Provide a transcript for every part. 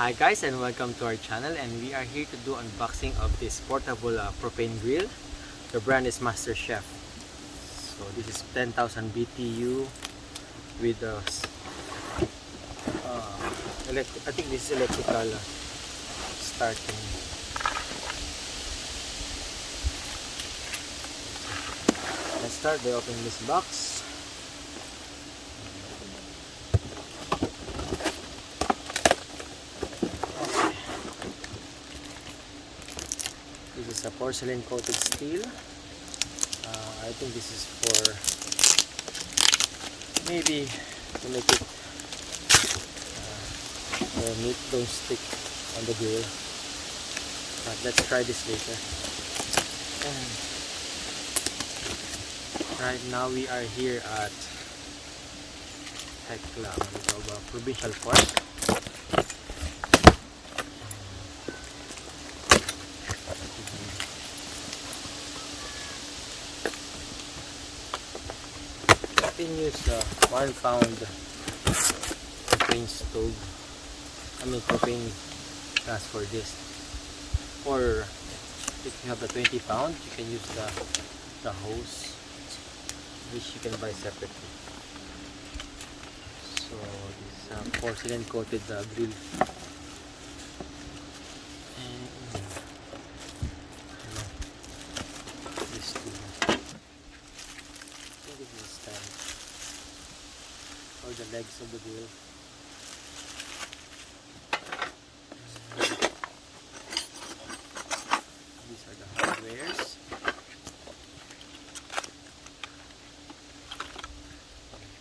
Hi guys, and welcome to our channel, and we are here to do unboxing of this portable propane grill. The brand is Master Chef. So this is 10,000 BTU with I think this is electrical starting. Let's start by opening this box. This is a porcelain coated steel. I think this is for maybe to make it the meat don't stick on the grill. But let's try this later. And right now we are here at Tekla, Provincial Park. You can use the 1 pound propane stove. Propane gas for this. Or if you have the 20 pound, you can use the hose, which you can buy separately. So this is a porcelain coated grill. And this too. I think this is a stand for the legs of the grill. These are the hardwares.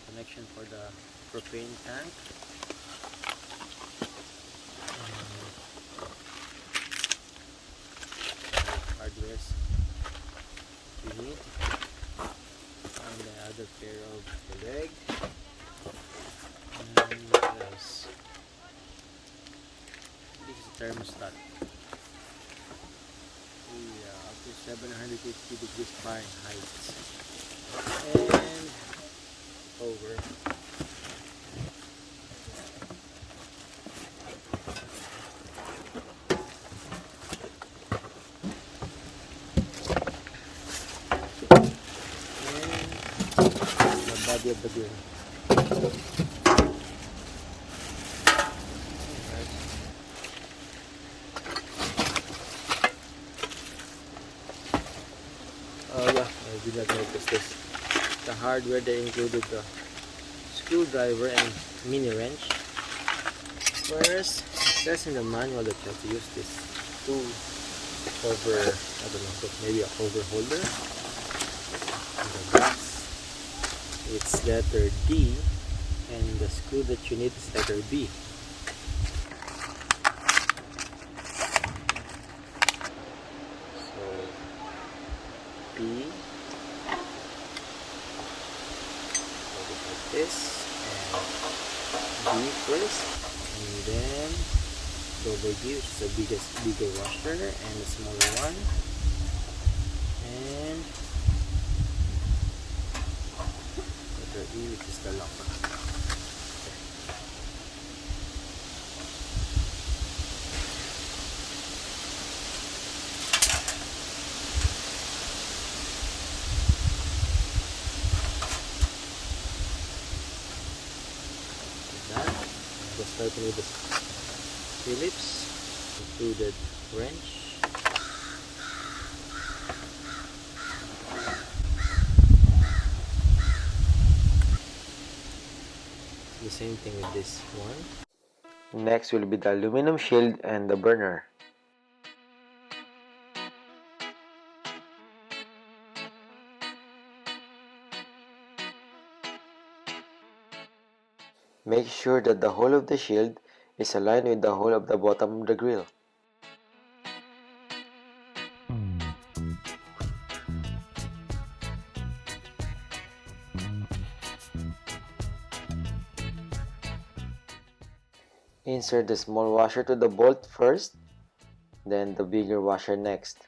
Connection for the propane tank. Hardwares we need. And the other pair of the leg. And what else? This is a thermostat. Up to 750 degrees Fahrenheit. And over. And the body of the grill. I did not notice this. The hardware, they included the screwdriver and mini wrench. Whereas it says in the manual that you have to use this tool over, I don't know, maybe a cover holder. In the box, it's letter D, and the screw that you need is letter B. So B. This and B first, and then double D, which is the bigger washer, and the smaller one, and letter E, which is the lock. Just starting with the Phillips included wrench, the same thing with this one. Next will be the aluminum shield and the burner. Make sure that the hole of the shield is aligned with the hole of the bottom of the grill. Insert the small washer to the bolt first, then the bigger washer next.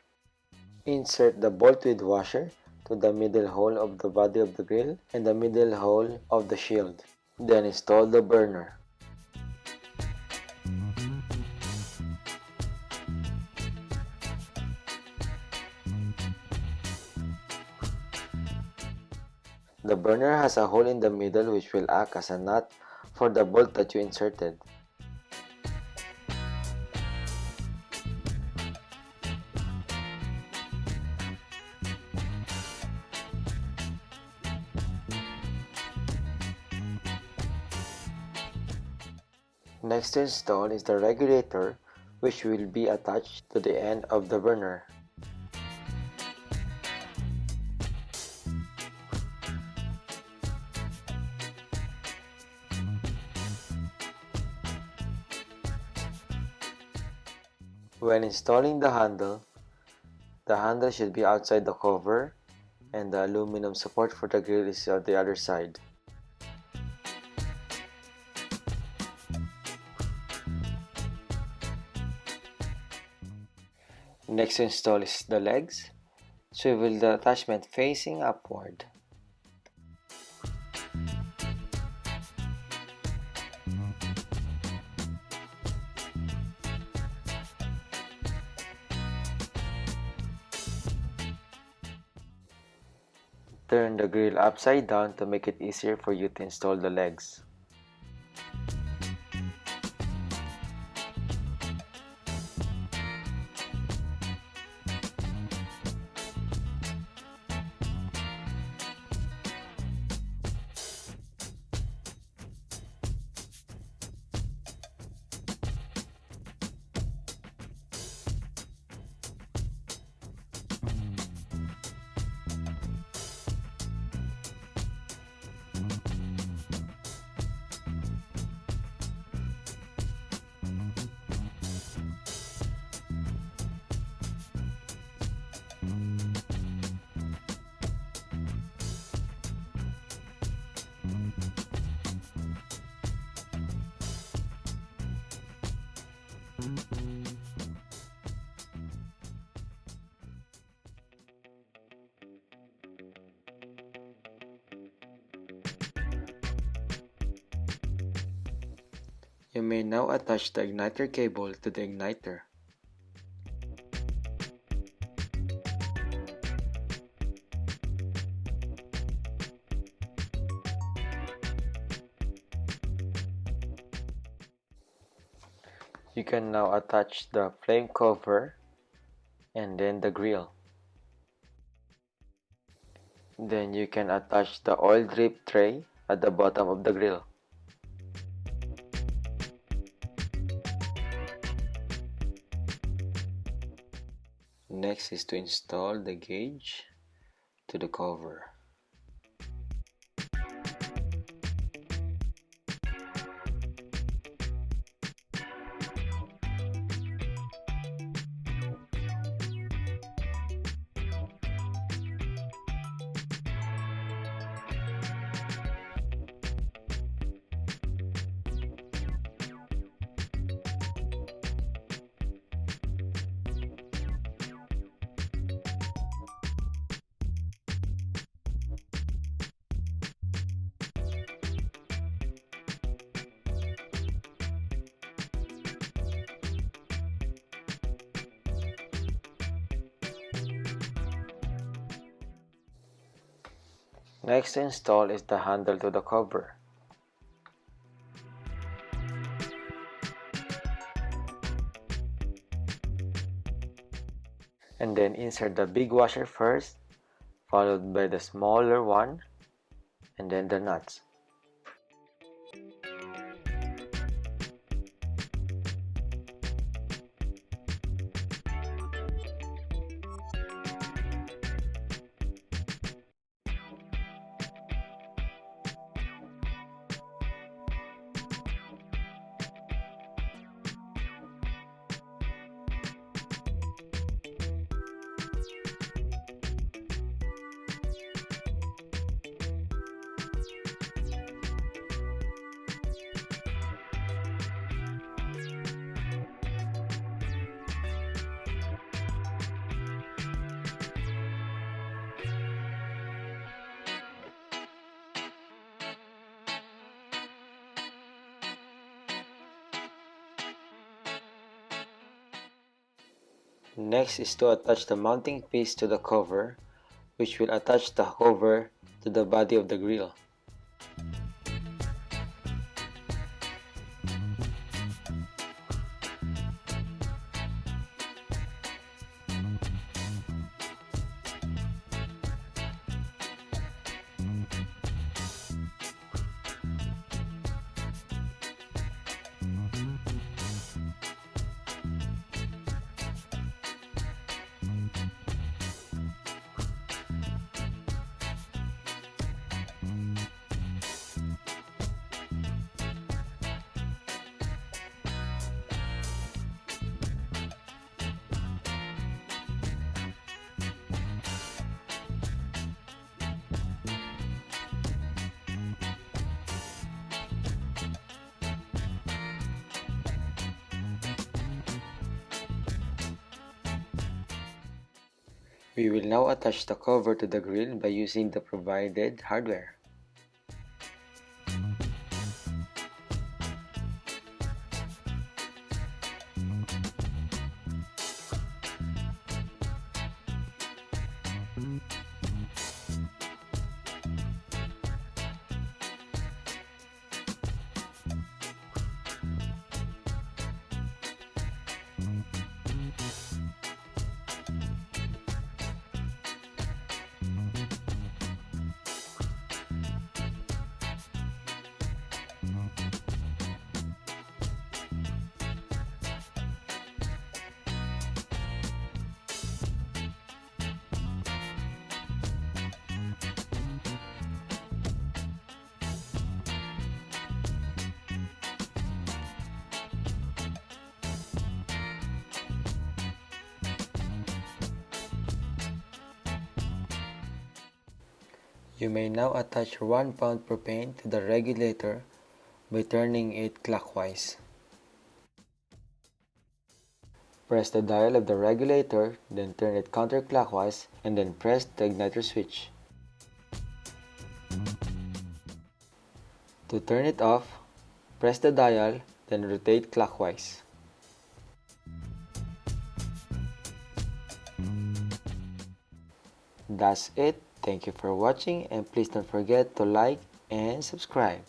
Insert the bolt with washer to the middle hole of the body of the grill and the middle hole of the shield. Then install the burner. The burner has a hole in the middle which will act as a nut for the bolt that you inserted. Next to install is the regulator, which will be attached to the end of the burner. When installing the handle should be outside the cover, and the aluminum support for the grill is on the other side. Next to install is the legs. Swivel the attachment facing upward. Turn the grill upside down to make it easier for you to install the legs. You may now attach the igniter cable to the igniter. You can now attach the flame cover and then the grill. Then you can attach the oil drip tray at the bottom of the grill. Next is to install the gauge to the cover. Next to install is the handle to the cover. And then insert the big washer first, followed by the smaller one, and then the nuts. Next is to attach the mounting piece to the cover, which will attach the cover to the body of the grill. We will now attach the cover to the grill by using the provided hardware. You may now attach 1 pound propane to the regulator by turning it clockwise. Press the dial of the regulator, then turn it counterclockwise, and then press the igniter switch. To turn it off, press the dial, then rotate clockwise. That's it. Thank you for watching, and please don't forget to like and subscribe.